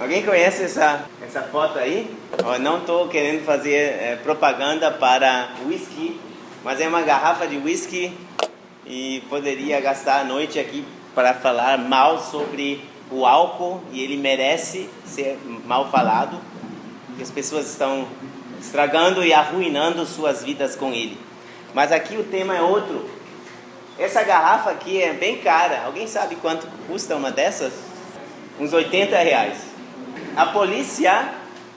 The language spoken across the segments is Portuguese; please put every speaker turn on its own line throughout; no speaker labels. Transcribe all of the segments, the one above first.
Alguém conhece essa foto aí? Não estou querendo fazer propaganda para whisky, mas é uma garrafa de whisky e poderia gastar a noite aqui para falar mal sobre o álcool, e ele merece ser mal falado, porque as pessoas estão estragando e arruinando suas vidas com ele. Mas aqui o tema é outro. Essa garrafa aqui é bem cara. Alguém sabe quanto custa uma dessas? Uns R$80. A polícia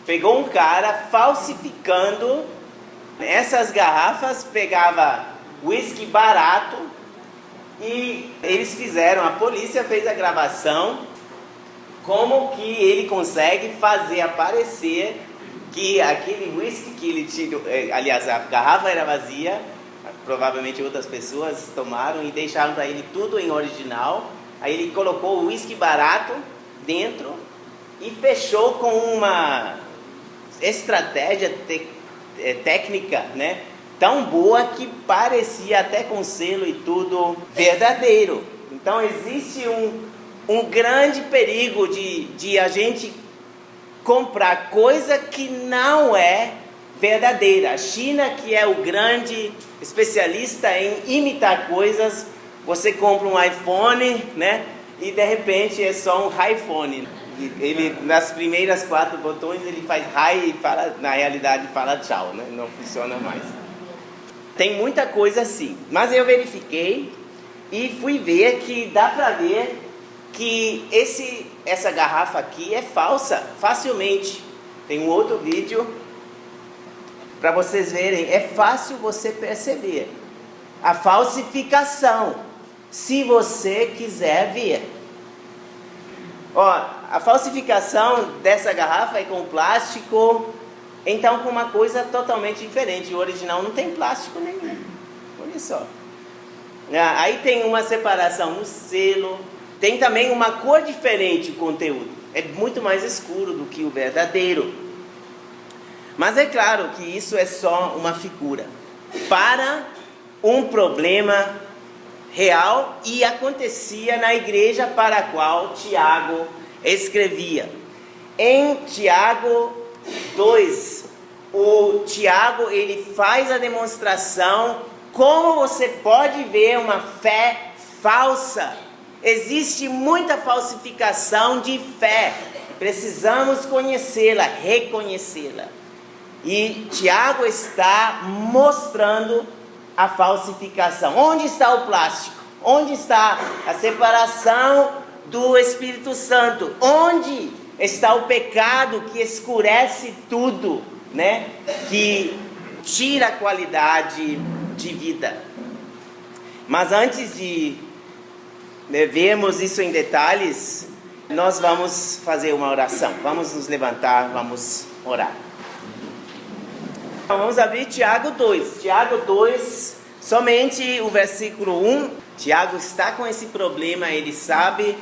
pegou um cara falsificando essas garrafas, pegava whisky barato e a polícia fez a gravação como que ele consegue fazer aparecer que aquele whisky que ele tirou, aliás, a garrafa era vazia, provavelmente outras pessoas tomaram e deixaram para ele tudo em original. Aí ele colocou o whisky barato dentro e fechou com uma estratégia técnica, né, tão boa que parecia até com selo e tudo verdadeiro. Então existe um grande perigo de a gente comprar coisa que não é verdadeira. A China, que é o grande especialista em imitar coisas, você compra um iPhone, né, e de repente é só um iPhone. Ele, nas primeiras 4 botões, ele faz hi e fala, na realidade fala tchau, né? Não funciona mais. Tem muita coisa assim, mas eu verifiquei e fui ver que dá para ver que essa garrafa aqui é falsa facilmente. Tem um outro vídeo para vocês verem. É fácil você perceber a falsificação, se você quiser ver. A falsificação dessa garrafa é com plástico, então com uma coisa totalmente diferente. O original não tem plástico nenhum. Olha só. Aí tem uma separação no selo. Tem também uma cor diferente o conteúdo. É muito mais escuro do que o verdadeiro. Mas é claro que isso é só uma figura para um problema real, e acontecia na igreja para a qual Tiago escrevia. Em Tiago 2, o Tiago ele faz a demonstração como você pode ver uma fé falsa. Existe muita falsificação de fé. Precisamos conhecê-la, reconhecê-la. E Tiago está mostrando a falsificação. Onde está o plástico? Onde está a separação do Espírito Santo? Onde está o pecado que escurece tudo, né? Que tira a qualidade de vida. Mas antes de vermos isso em detalhes, nós vamos fazer uma oração. Vamos nos levantar, vamos orar. Vamos abrir Tiago 2. Tiago 2, somente o versículo 1. Tiago está com esse problema, ele sabe.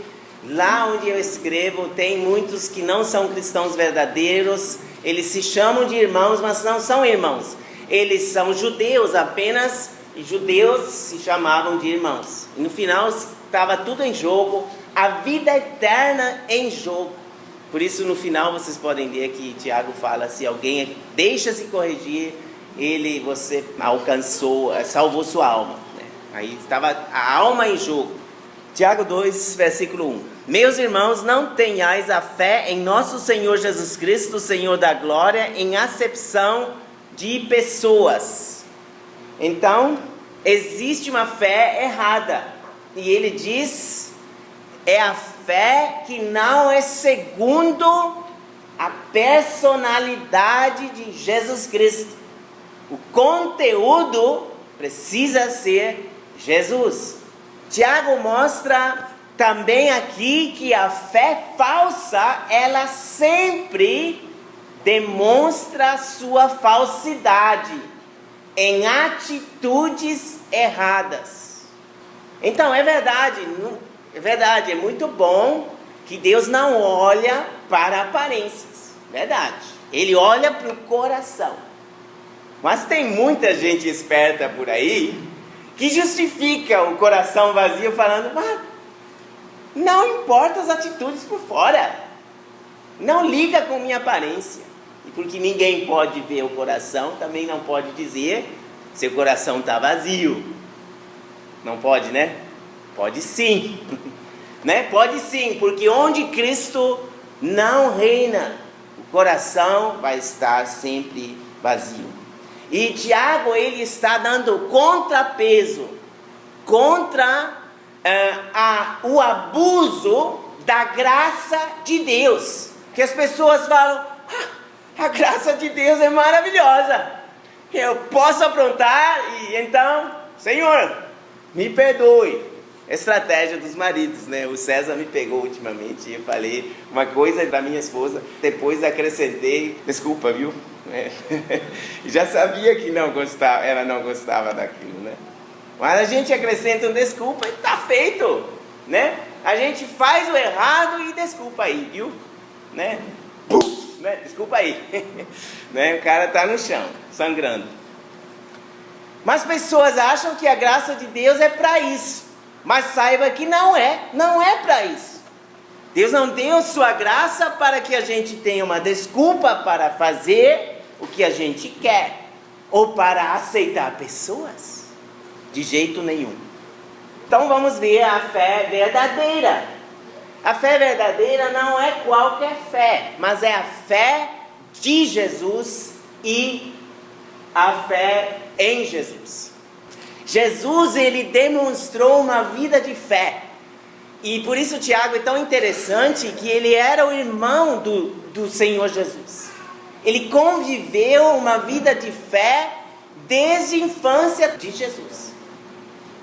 Lá onde eu escrevo, tem muitos que não são cristãos verdadeiros. Eles se chamam de irmãos, mas não são irmãos. Eles são judeus apenas, e judeus se chamavam de irmãos. E no final estava tudo em jogo, a vida eterna em jogo. Por isso, no final, vocês podem ver que Tiago fala, se alguém deixa-se corrigir, você alcançou, salvou sua alma. Né? Aí estava a alma em jogo. Tiago 2, versículo 1. Meus irmãos, não tenhais a fé em nosso Senhor Jesus Cristo, Senhor da glória, em acepção de pessoas. Então, existe uma fé errada. E ele diz, é a fé que não é segundo a personalidade de Jesus Cristo. O conteúdo precisa ser Jesus. Tiago mostra também aqui que a fé falsa, ela sempre demonstra sua falsidade em atitudes erradas. Então é verdade, é muito bom que Deus não olha para aparências, verdade. Ele olha para o coração. Mas tem muita gente esperta por aí que justifica o coração vazio falando, não importa as atitudes por fora. Não liga com minha aparência. E porque ninguém pode ver o coração, também não pode dizer se o coração está vazio. Não pode, né? Pode sim. Né? Pode sim, porque onde Cristo não reina, o coração vai estar sempre vazio. E Tiago, ele está dando contrapeso contra o abuso da graça de Deus. Que as pessoas falam, a graça de Deus é maravilhosa, eu posso aprontar e então, Senhor, me perdoe. Estratégia dos maridos, né? O César me pegou ultimamente e eu falei uma coisa da minha esposa, depois acrescentei, desculpa, viu? Já sabia que ela não gostava daquilo, né? Mas a gente acrescenta um desculpa e está feito, né? A gente faz o errado e desculpa aí, viu? Né? Né? Desculpa aí. Né? O cara está no chão, sangrando. Mas pessoas acham que a graça de Deus é para isso. Mas saiba que não é para isso. Deus não deu sua graça para que a gente tenha uma desculpa para fazer o que a gente quer, ou para aceitar pessoas, de jeito nenhum. Então vamos ver a fé verdadeira. A fé verdadeira não é qualquer fé, mas é a fé de Jesus e a fé em Jesus. Jesus, ele demonstrou uma vida de fé. E por isso Tiago é tão interessante que ele era o irmão do Senhor Jesus. Ele conviveu uma vida de fé desde a infância de Jesus.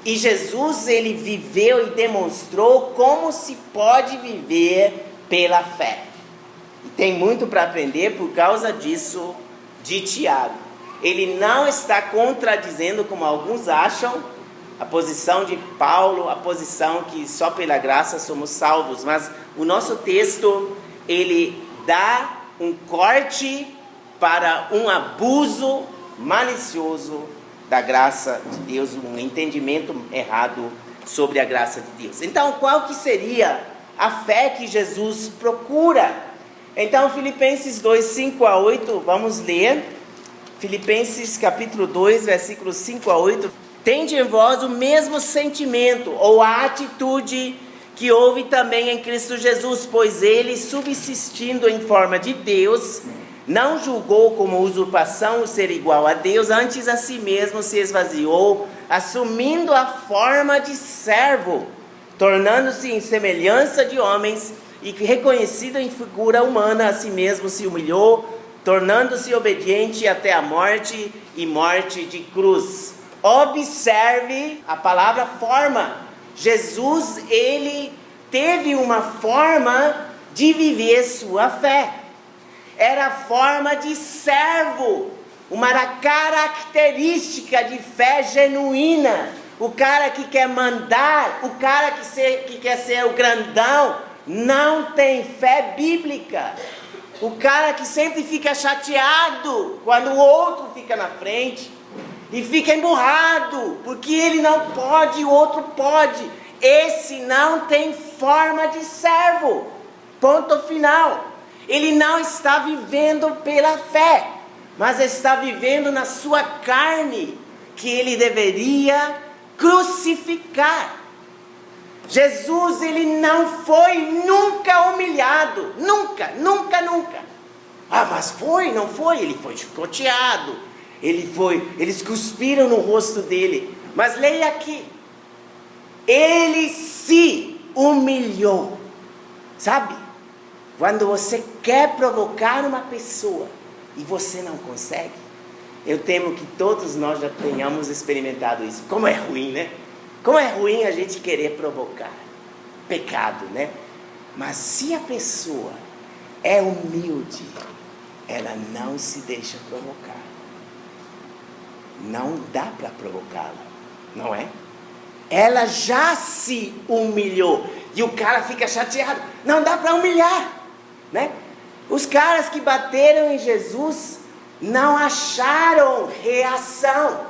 E Jesus, ele viveu e demonstrou como se pode viver pela fé. E tem muito para aprender por causa disso de Tiago. Ele não está contradizendo, como alguns acham, a posição de Paulo, a posição que só pela graça somos salvos. Mas o nosso texto, ele dá um corte para um abuso malicioso da graça de Deus, um entendimento errado sobre a graça de Deus. Então, qual que seria a fé que Jesus procura? Então, Filipenses 2, 5 a 8, vamos ler. Filipenses capítulo 2, versículos 5 a 8. Tende em vós o mesmo sentimento ou a atitude que houve também em Cristo Jesus, pois ele, subsistindo em forma de Deus, não julgou como usurpação o ser igual a Deus, antes a si mesmo se esvaziou, assumindo a forma de servo, tornando-se em semelhança de homens, e reconhecido em figura humana, a si mesmo se humilhou, tornando-se obediente até a morte e morte de cruz. Observe a palavra forma. Jesus, ele teve uma forma de viver sua fé. Era a forma de servo, uma característica de fé genuína. O cara que quer mandar, o cara que quer ser o grandão, não tem fé bíblica. O cara que sempre fica chateado quando o outro fica na frente e fica emburrado, porque ele não pode e o outro pode. Esse não tem forma de servo. Ponto final. Ele não está vivendo pela fé, mas está vivendo na sua carne, que ele deveria crucificar. Jesus, ele não foi nunca humilhado, nunca. Ah, mas não foi, ele foi chicoteado, eles cuspiram no rosto dele. Mas leia aqui, ele se humilhou, sabe? Quando você quer provocar uma pessoa e você não consegue, eu temo que todos nós já tenhamos experimentado isso. Como é ruim, né? Como é ruim a gente querer provocar pecado, né? Mas se a pessoa é humilde, ela não se deixa provocar. Não dá para provocá-la, não é? Ela já se humilhou e o cara fica chateado. Não dá para humilhar, né? Os caras que bateram em Jesus não acharam reação,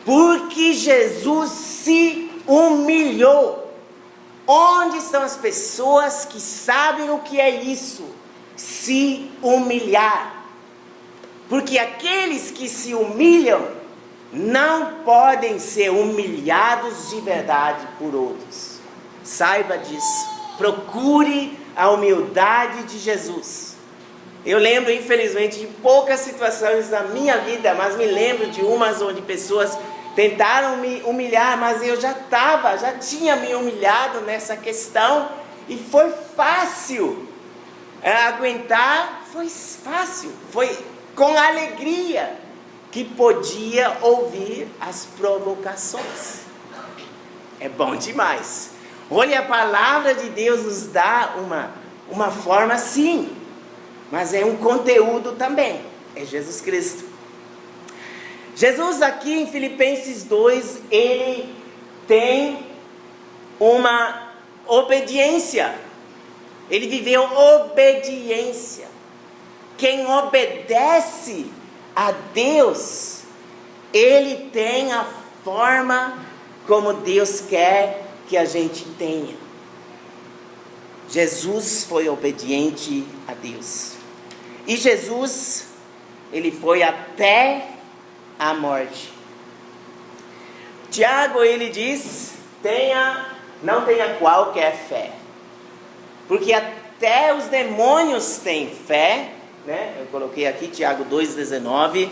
porque Jesus se humilhou. Onde estão as pessoas que sabem o que é isso?
se humilhar. Porque aqueles que se humilham não podem ser humilhados de verdade por outros. Saiba disso. Procure a humildade de Jesus. Eu lembro, infelizmente, de poucas situações da minha vida, mas me lembro de umas onde pessoas tentaram me humilhar, mas eu já tinha me humilhado nessa questão, e foi fácil aguentar, foi fácil, foi com alegria que podia ouvir as provocações. É bom demais. Olha, a palavra de Deus nos dá uma forma sim, mas é um conteúdo também, é Jesus Cristo. Jesus aqui em Filipenses 2, ele tem uma obediência, ele viveu obediência. Quem obedece a Deus, ele tem a forma como Deus quer que a gente tenha. Jesus foi obediente a Deus. E Jesus, ele foi até a morte. Tiago, ele diz, não tenha qualquer fé. Porque até os demônios têm fé, né? Eu coloquei aqui Tiago 2,19,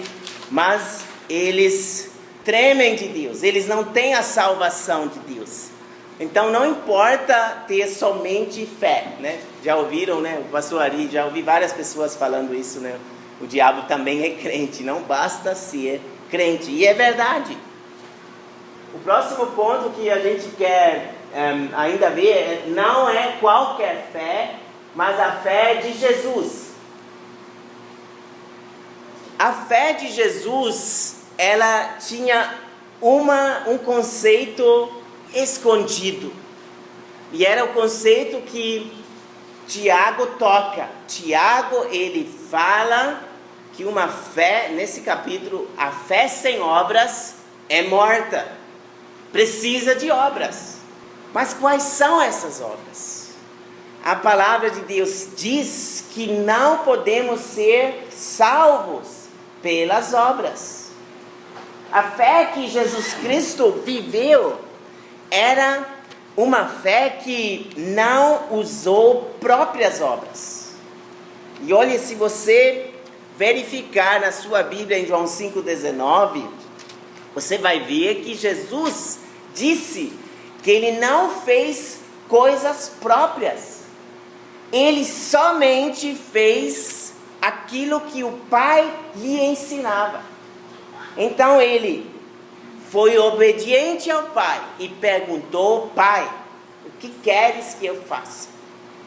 mas eles tremem de Deus, eles não têm a salvação de Deus. Então não importa ter somente fé, né? Já ouviram, né? O pastor Ari, já ouvi várias pessoas falando isso, né? O diabo também é crente, não basta ser crente. E é verdade. O próximo ponto que a gente quer ainda ver não é qualquer fé, mas a fé de Jesus. A fé de Jesus, ela tinha um conceito escondido. E era o conceito que Tiago toca. Tiago, ele fala que uma fé, nesse capítulo, a fé sem obras é morta. Precisa de obras. Mas quais são essas obras? A palavra de Deus diz que não podemos ser salvos pelas obras. A fé que Jesus Cristo viveu era uma fé que não usou próprias obras. E olha, se você verificar na sua Bíblia em João 5,19, você vai ver que Jesus disse que ele não fez coisas próprias. Ele somente fez aquilo que o Pai lhe ensinava. Então ele foi obediente ao Pai e perguntou: Pai, o que queres que eu faça?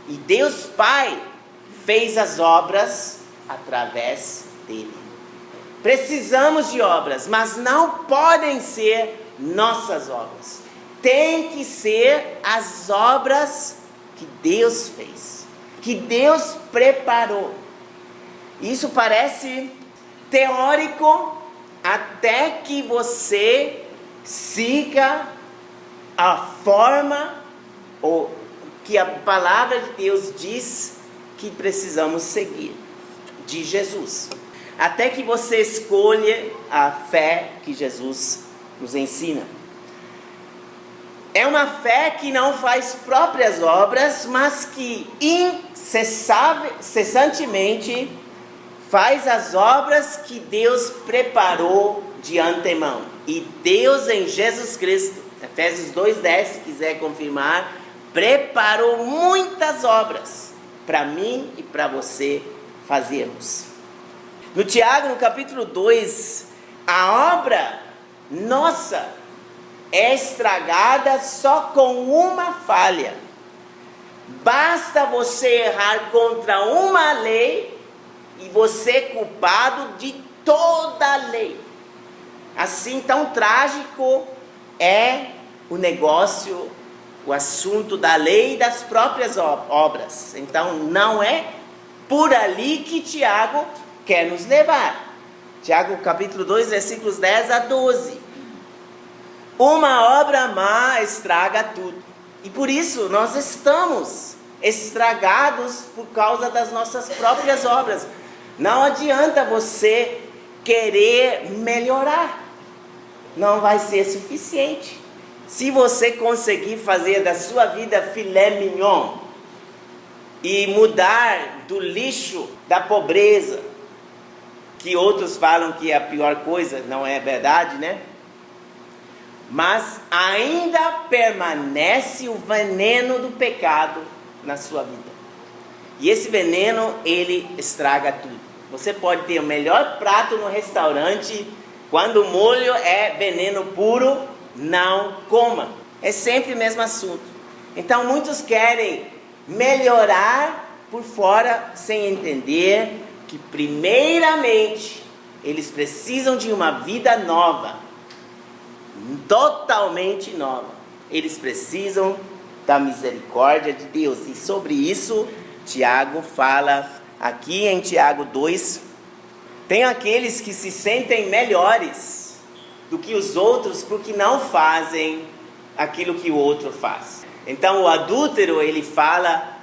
E Deus Pai fez as obras através dele. Precisamos de obras, mas não podem ser nossas obras. Tem que ser as obras que Deus fez, que Deus preparou. Isso parece teórico, até que você siga a forma ou que a palavra de Deus diz que precisamos seguir, de Jesus. Até que você escolha a fé que Jesus nos ensina. É uma fé que não faz próprias obras, mas que incessantemente faz as obras que Deus preparou de antemão. E Deus em Jesus Cristo, Efésios 2,10, se quiser confirmar, preparou muitas obras para mim e para você fazermos. No Tiago, no capítulo 2, a obra nossa é estragada só com uma falha. Basta você errar contra uma lei e você é culpado de toda a lei. Assim, tão trágico é o negócio, o assunto da lei e das próprias obras. Então, não é por ali que Tiago quer nos levar. Tiago capítulo 2, versículos 10 a 12. Uma obra má estraga tudo. E por isso nós estamos estragados por causa das nossas próprias obras. Não adianta você querer melhorar, não vai ser suficiente. Se você conseguir fazer da sua vida filé mignon e mudar do lixo, da pobreza, que outros falam que é a pior coisa, não é verdade, né? Mas ainda permanece o veneno do pecado na sua vida. E esse veneno, ele estraga tudo. Você pode ter o melhor prato no restaurante, quando o molho é veneno puro, não coma. É sempre o mesmo assunto. Então muitos querem melhorar por fora, sem entender que primeiramente eles precisam de uma vida nova, totalmente nova. Eles precisam da misericórdia de Deus. E sobre isso Tiago fala aqui em Tiago 2. Tem aqueles que se sentem melhores do que os outros porque não fazem aquilo que o outro faz. Então o adúltero, ele fala: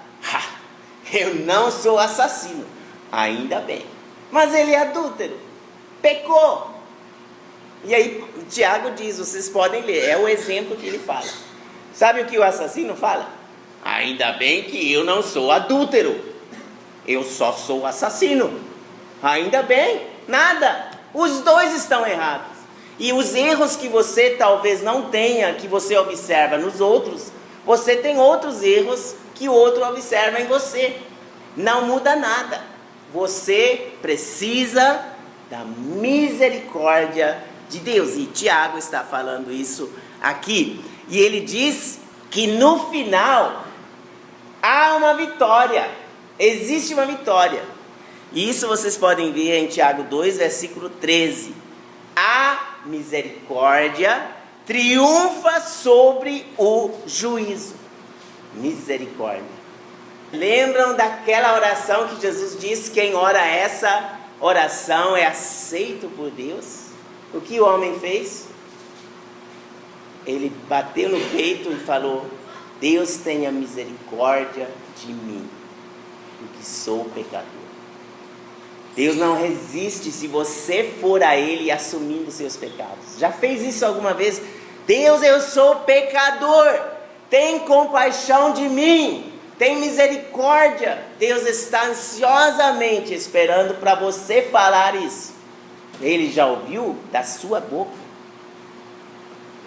eu não sou assassino. Ainda bem. Mas ele é adúltero, pecou. E aí Tiago diz, vocês podem ler, é o exemplo que ele fala. Sabe o que o assassino fala? Ainda bem que eu não sou adúltero, eu só sou assassino. Ainda bem, nada. Os dois estão errados. E os erros que você talvez não tenha, que você observa nos outros, você tem outros erros que o outro observa em você. Não muda nada. Você precisa da misericórdia de Deus. E Tiago está falando isso aqui. E ele diz que no final há uma vitória. Existe uma vitória. E isso vocês podem ver em Tiago 2, versículo 13. A misericórdia triunfa sobre o juízo. Misericórdia. Lembram daquela oração que Jesus disse: quem ora essa oração é aceito por Deus? O que o homem fez? Ele bateu no peito e falou: Deus tenha misericórdia de mim, porque sou pecador. Deus não resiste se você for a Ele assumindo seus pecados. Já fez isso alguma vez? Deus, eu sou pecador, tem compaixão de mim, tem misericórdia. Deus está ansiosamente esperando para você falar isso. Ele já ouviu da sua boca.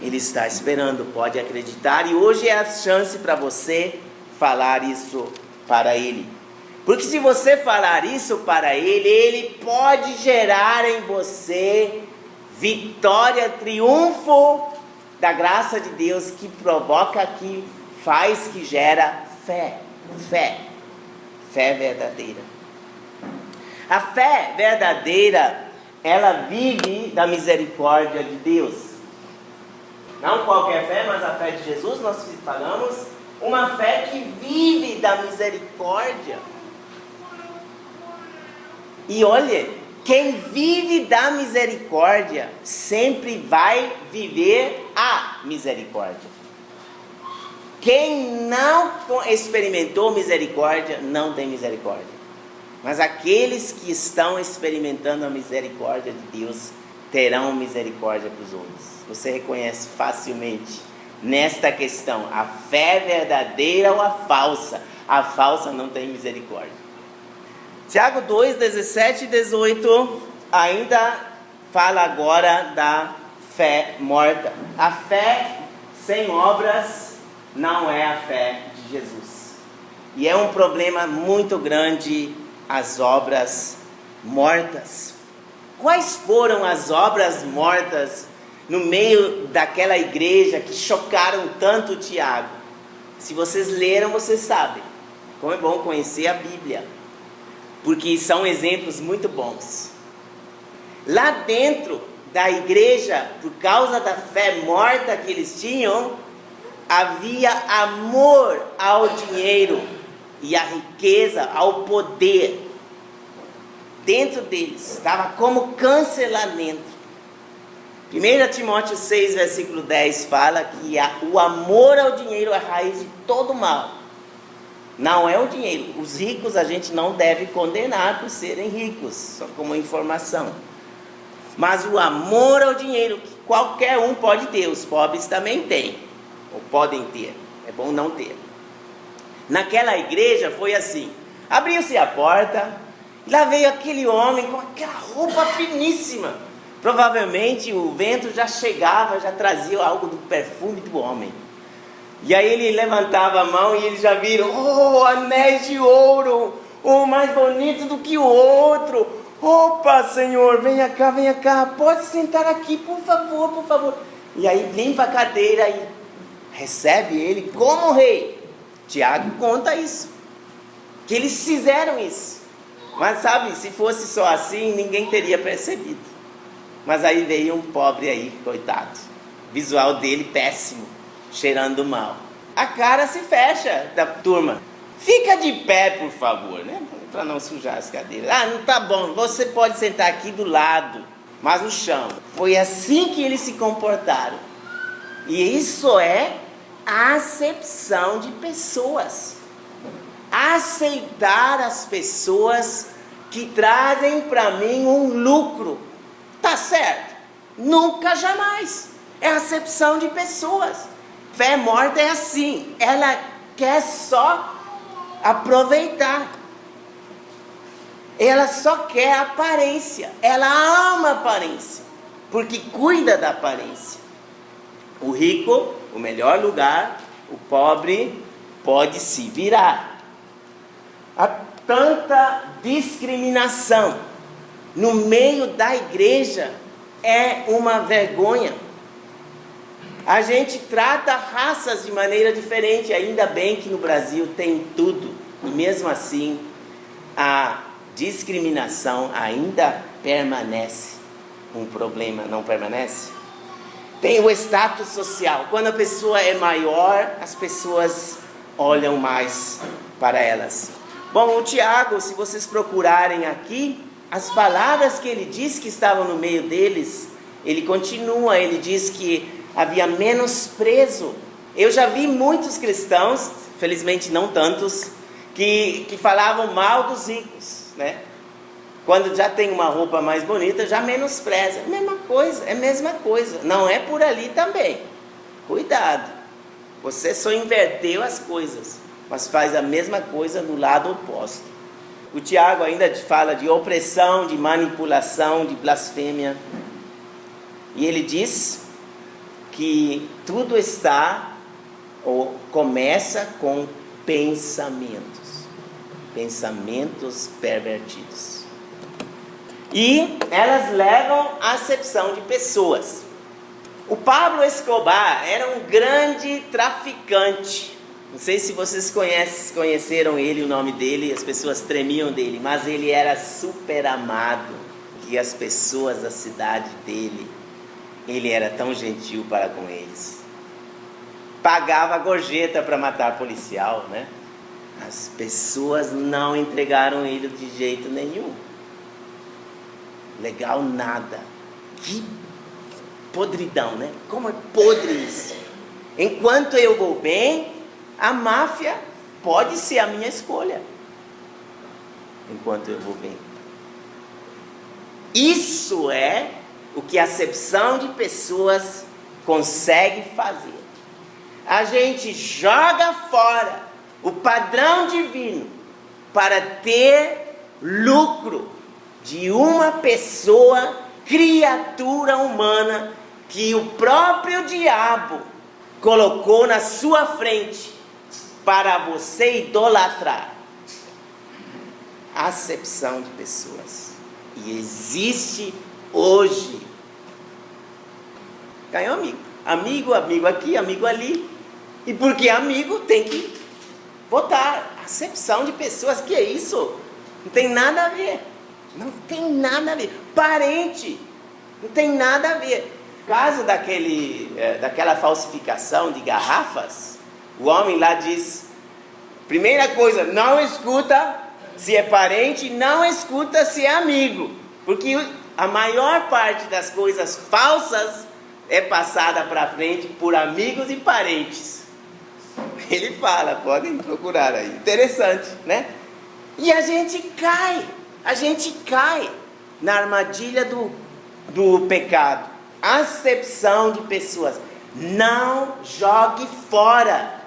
Ele está esperando, pode acreditar. E hoje é a chance para você falar isso para Ele. Porque se você falar isso para Ele, Ele pode gerar em você vitória, triunfo da graça de Deus, que provoca, que faz, que gera fé verdadeira. A fé verdadeira, ela vive da misericórdia de Deus. Não qualquer fé, mas a fé de Jesus, nós falamos, uma fé que vive da misericórdia. E olha, quem vive da misericórdia sempre vai viver a misericórdia. Quem não experimentou misericórdia, não tem misericórdia. Mas aqueles que estão experimentando a misericórdia de Deus, terão misericórdia para os outros. Você reconhece facilmente nesta questão, a fé verdadeira ou a falsa? A falsa não tem misericórdia. Tiago 2, 17 e 18 ainda fala agora da fé morta. A fé sem obras não é a fé de Jesus. E é um problema muito grande as obras mortas. Quais foram as obras mortas no meio daquela igreja que chocaram tanto Tiago? Se vocês leram, vocês sabem. Como é bom conhecer a Bíblia, porque são exemplos muito bons. Lá dentro da igreja, por causa da fé morta que eles tinham, havia amor ao dinheiro e à riqueza, ao poder. Dentro deles, estava como câncer lá dentro. 1 Timóteo 6, versículo 10 fala que o amor ao dinheiro é a raiz de todo mal. Não é o dinheiro. Os ricos a gente não deve condenar por serem ricos, só como informação. Mas o amor ao dinheiro, que qualquer um pode ter, os pobres também têm, ou podem ter, é bom não ter. Naquela igreja foi assim, abriu-se a porta, e lá veio aquele homem com aquela roupa finíssima. Provavelmente o vento já chegava, já trazia algo do perfume do homem. E aí ele levantava a mão e eles já viram, oh, anéis de ouro, um mais bonito do que o outro. Opa, Senhor, venha cá, pode sentar aqui, por favor, por favor. E aí limpa a cadeira e recebe ele como rei. Tiago conta isso, que eles fizeram isso. Mas sabe, se fosse só assim, ninguém teria percebido. Mas aí veio um pobre aí, coitado, visual dele péssimo, cheirando mal. A cara se fecha da turma. Fica de pé, por favor, né? Para não sujar as cadeiras. Ah, não tá bom, você pode sentar aqui do lado, mas no chão. Foi assim que eles se comportaram. E isso é acepção de pessoas. Aceitar as pessoas que trazem para mim um lucro. Tá certo? Nunca, jamais. É acepção de pessoas. Fé morta é assim. Ela quer só aproveitar. Ela só quer aparência. Ela ama aparência, porque cuida da aparência. O rico, o melhor lugar. O pobre pode se virar. Há tanta discriminação no meio da igreja, é uma vergonha. A gente trata raças de maneira diferente. Ainda bem que no Brasil tem tudo, e mesmo assim a discriminação ainda permanece um problema, não permanece? Tem o status social. Quando a pessoa é maior, as pessoas olham mais para elas. Bom, o Tiago, se vocês procurarem aqui, as palavras que ele diz que estavam no meio deles, ele continua, ele diz que havia menosprezo. Eu já vi muitos cristãos, felizmente não tantos, que falavam mal dos ricos, né? Quando já tem uma roupa mais bonita, já menospreza. É a mesma coisa. Não é por ali também. Cuidado. Você só inverteu as coisas, mas faz a mesma coisa no lado oposto. O Tiago ainda fala de opressão, de manipulação, de blasfêmia. E ele diz que tudo está, ou começa com pensamentos. Pensamentos pervertidos. E elas levam à acepção de pessoas. O Pablo Escobar era um grande traficante. Não sei se vocês conheceram ele, o nome dele, as pessoas tremiam dele, mas ele era super amado, que as pessoas da cidade dele, ele era tão gentil para com eles. Pagava gorjeta para matar policial, né? As pessoas não entregaram ele de jeito nenhum. Legal nada. Que podridão, né? Como é podre isso. Enquanto eu vou bem, a máfia pode ser a minha escolha. Enquanto eu vou bem. Isso é o que a acepção de pessoas consegue fazer. A gente joga fora o padrão divino para ter lucro de uma pessoa, criatura humana, que o próprio diabo colocou na sua frente para você idolatrar. Acepção de pessoas. E existe hoje. Ganhou amigo. Amigo aqui, amigo ali. E porque amigo tem que votar. Acepção de pessoas, que é isso? Não tem nada a ver. Não tem nada a ver. Parente, não tem nada a ver. Caso daquela falsificação de garrafas, o homem lá diz, primeira coisa, não escuta se é parente, não escuta se é amigo. Porque a maior parte das coisas falsas é passada para frente por amigos e parentes.
Ele fala, podem procurar aí. Interessante, né? E a gente cai na armadilha do pecado. Acepção de pessoas. Não jogue fora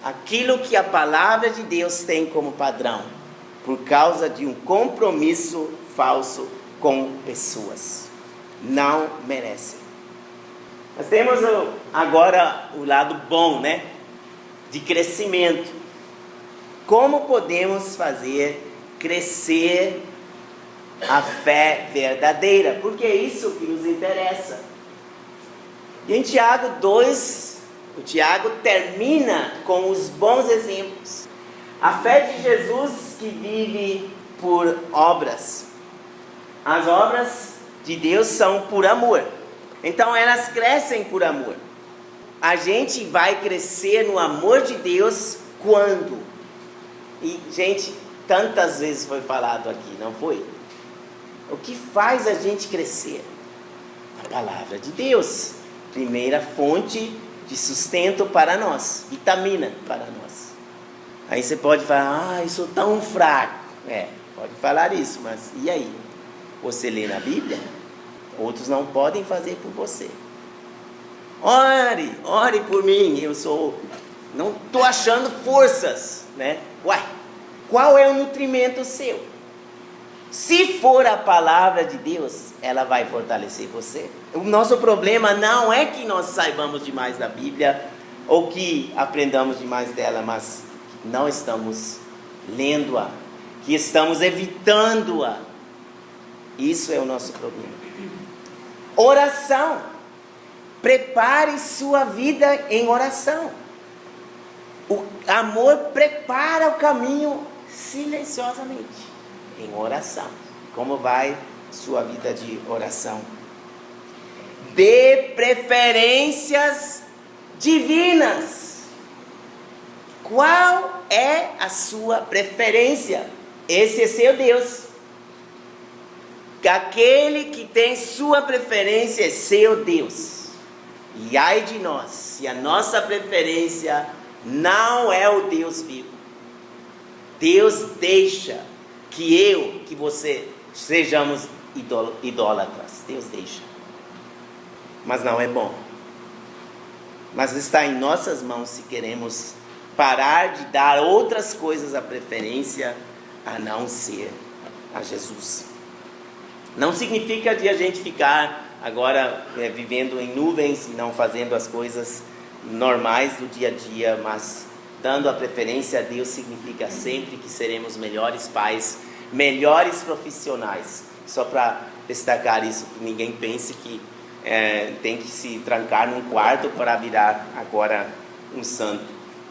aquilo que a palavra de Deus tem como padrão, por causa de um compromisso falso com pessoas. Não merecem. Nós temos agora o lado bom, né? De crescimento. Como podemos fazer crescer a fé verdadeira? Porque é isso que nos interessa. E em Tiago 2, o Tiago termina com os bons exemplos. A fé de Jesus que vive por obras. As obras de Deus são por amor. Então elas crescem por amor. A gente vai crescer no amor de Deus quando? E, gente, tantas vezes foi falado aqui, não foi? O que faz a gente crescer? A palavra de Deus. Primeira fonte de sustento para nós, vitamina para nós. Aí você pode falar, eu sou tão fraco. Pode falar isso, mas e aí? Você lê na Bíblia? Outros não podem fazer por você. Ore por mim, não estou achando forças, né? Qual é o nutrimento seu? Se for a palavra de Deus, ela vai fortalecer você. O nosso problema não é que nós saibamos demais da Bíblia, ou que aprendamos demais dela, mas não estamos lendo-a, que estamos evitando-a. Isso é o nosso problema. Oração. Prepare sua vida em oração. O amor prepara o caminho silenciosamente. Em oração. Como vai sua vida de oração? Dê preferências divinas. Qual é a sua preferência? Esse é seu Deus. Aquele que tem sua preferência é seu Deus. E ai de nós, se a nossa preferência não é o Deus vivo. Deus deixa que você sejamos idólatras. Deus deixa. Mas não é bom. Mas está em nossas mãos se queremos parar de dar outras coisas a preferência a não ser a Jesus. Não significa de a gente ficar agora vivendo em nuvens e não fazendo as coisas normais do dia a dia, mas dando a preferência a Deus significa sempre que seremos melhores pais, melhores profissionais. Só para destacar isso, que ninguém pense que tem que se trancar num quarto para virar agora um santo.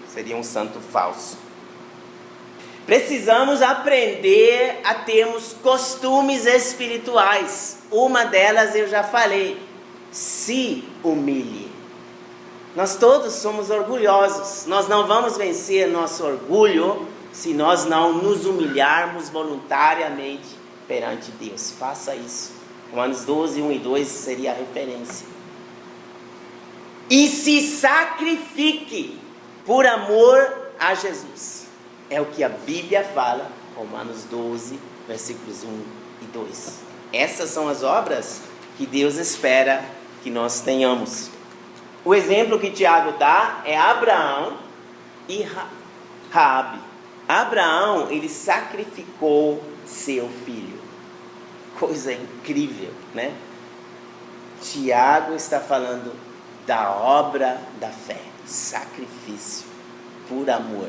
Seria um santo falso. Precisamos aprender a termos costumes espirituais. Uma delas eu já falei. Se humilhe. Nós todos somos orgulhosos. Nós não vamos vencer nosso orgulho se nós não nos humilharmos voluntariamente perante Deus. Faça isso. Romanos 12, 1 e 2 seria a referência. E se sacrifique por amor a Jesus. É o que a Bíblia fala, Romanos 12, versículos 1 e 2. Essas são as obras que Deus espera que nós tenhamos. O exemplo que Tiago dá é Abraão e Raabe. Abraão, ele sacrificou seu filho. Coisa incrível, né? Tiago está falando da obra da fé, sacrifício por amor.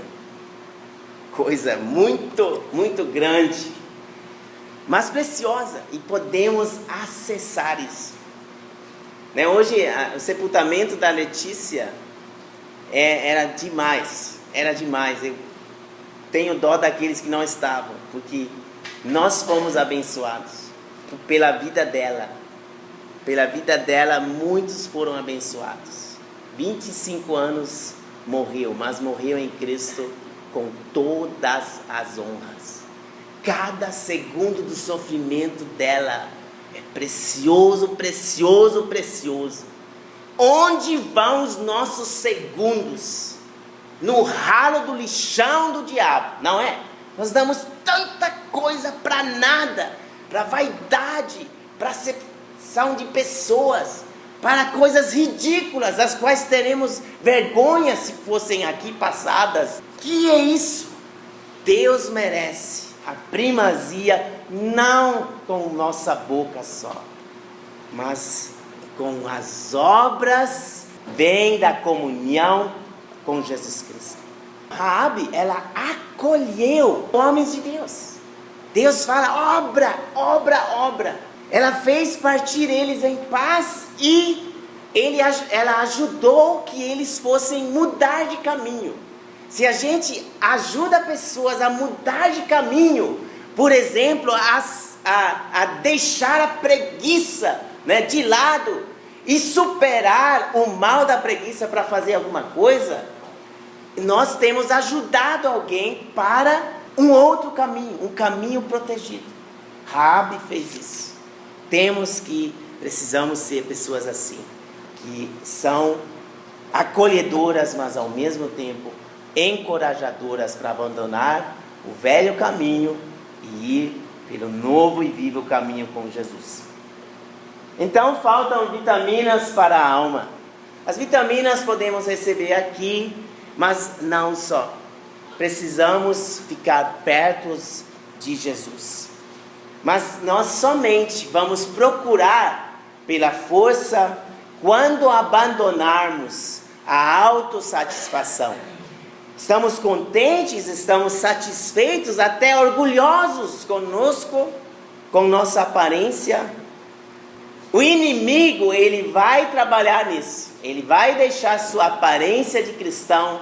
Coisa muito, muito grande, mas preciosa, e podemos acessar isso. Né? Hoje, o sepultamento da Letícia era demais. Eu tenho dó daqueles que não estavam, porque nós fomos abençoados pela vida dela. Pela vida dela, muitos foram abençoados. 25 anos morreu, mas morreu em Cristo com todas as honras. Cada segundo do sofrimento dela é precioso, precioso, precioso. Onde vão os nossos segundos?
no ralo do lixão do diabo, não é? Nós damos tanta coisa para nada, para vaidade, para acepção de pessoas, para coisas ridículas, das quais teremos vergonha se fossem aqui passadas. Que é isso? Deus merece a primazia, não com nossa boca só, mas com as obras, vem da comunhão com Jesus Cristo. Raabe, ela acolheu homens de Deus. Deus fala, obra, obra, obra. Ela fez partir eles em paz e ela ajudou que eles fossem mudar de caminho. Se a gente ajuda pessoas a mudar de caminho, por exemplo, a deixar a preguiça, né, de lado e superar o mal da preguiça para fazer alguma coisa, nós temos ajudado alguém para um outro caminho, um caminho protegido. Raabe fez isso. Precisamos ser pessoas assim, que são acolhedoras, mas ao mesmo tempo encorajadoras para abandonar o velho caminho e ir pelo novo e vivo caminho com Jesus. Então faltam vitaminas para a alma. As vitaminas podemos receber aqui, mas não só. Precisamos ficar perto de Jesus. Mas nós somente vamos procurar pela força quando abandonarmos a autossatisfação. Estamos contentes, estamos satisfeitos, até orgulhosos conosco, com nossa aparência. O inimigo, ele vai trabalhar nisso. Ele vai deixar sua aparência de cristão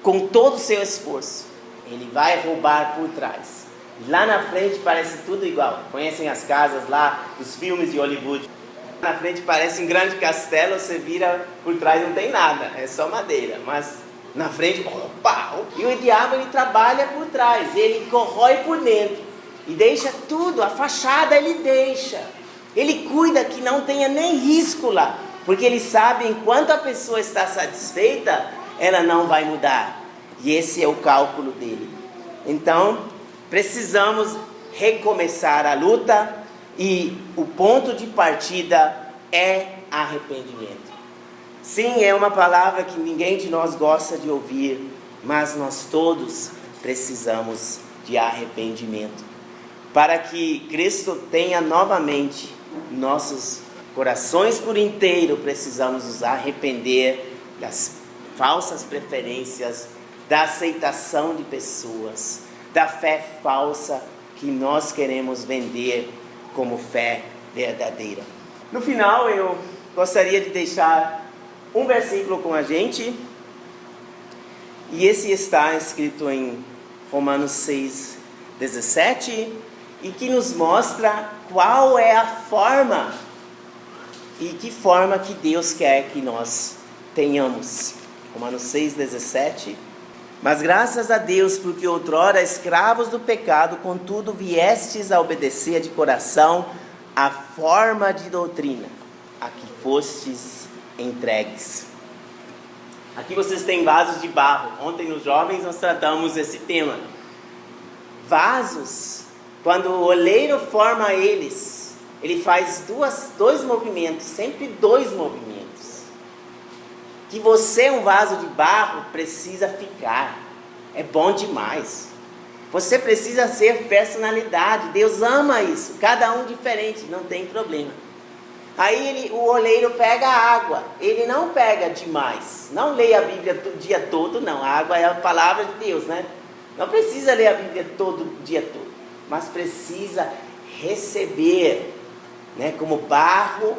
com todo o seu esforço. Ele vai roubar por trás. Lá na frente parece tudo igual. Conhecem as casas lá dos filmes de Hollywood? Na frente parece um grande castelo, você vira por trás, não tem nada, é só madeira. Mas na frente, opa! E o diabo, ele trabalha por trás, ele corrói por dentro e deixa tudo, a fachada ele deixa. Ele cuida que não tenha nem risco lá, porque ele sabe, enquanto a pessoa está satisfeita, ela não vai mudar. E esse é o cálculo dele. Então, precisamos recomeçar a luta e o ponto de partida é arrependimento. Sim, é uma palavra que ninguém de nós gosta de ouvir, mas nós todos precisamos de arrependimento. Para que Cristo tenha novamente nossos corações por inteiro, precisamos nos arrepender das falsas preferências, da aceitação de pessoas, da fé falsa que nós queremos vender como fé verdadeira. No final, eu gostaria de deixar um versículo com a gente, e esse está escrito em Romanos 6:17, e que nos mostra qual é a forma e que forma que Deus quer que nós tenhamos. Romanos 6:17. Mas graças a Deus, porque outrora escravos do pecado, contudo viestes a obedecer de coração a forma de doutrina a que fostes entregues. Aqui vocês têm vasos de barro. Ontem nos jovens nós tratamos esse tema. Vasos, quando o oleiro forma eles, ele faz dois movimentos, sempre dois movimentos. Que você, um vaso de barro, precisa ficar. É bom demais. Você precisa ser personalidade. Deus ama isso. Cada um diferente, não tem problema. Aí o oleiro pega a água. Ele não pega demais. Não leia a Bíblia o dia todo, não. A água é a palavra de Deus, né? Não precisa ler a Bíblia todo o dia todo. Mas precisa receber, né, como barro,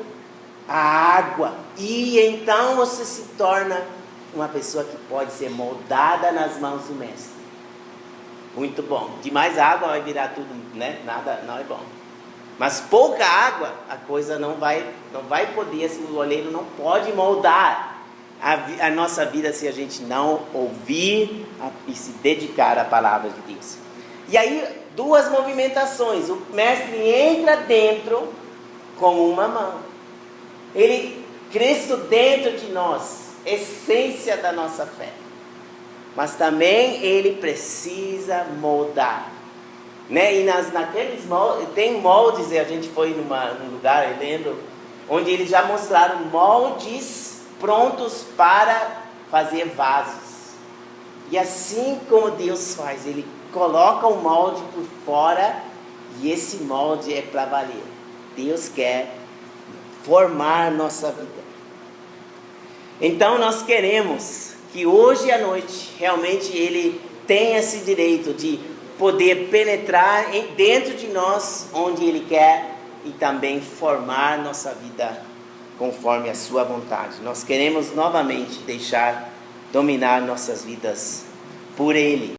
a água, e então você se torna uma pessoa que pode ser moldada nas mãos do mestre. Muito bom. De mais água vai virar tudo, né? Nada, não é bom. Mas pouca água, a coisa não vai poder, assim, o oleiro não pode moldar a nossa vida se a gente não ouvir e se dedicar à palavra de Deus. E aí, duas movimentações. O mestre entra dentro com uma mão. Cristo dentro de nós, essência da nossa fé. mas também Ele precisa moldar. Né? E naqueles moldes, tem moldes, a gente foi num lugar, eu lembro, onde eles já mostraram moldes prontos para fazer vasos. E assim como Deus faz, Ele coloca o molde por fora e esse molde é para valer. Deus quer formar nossa vida. Então nós queremos que hoje à noite realmente Ele tenha esse direito de poder penetrar dentro de nós onde Ele quer e também formar nossa vida conforme a sua vontade. Nós queremos novamente deixar dominar nossas vidas por Ele.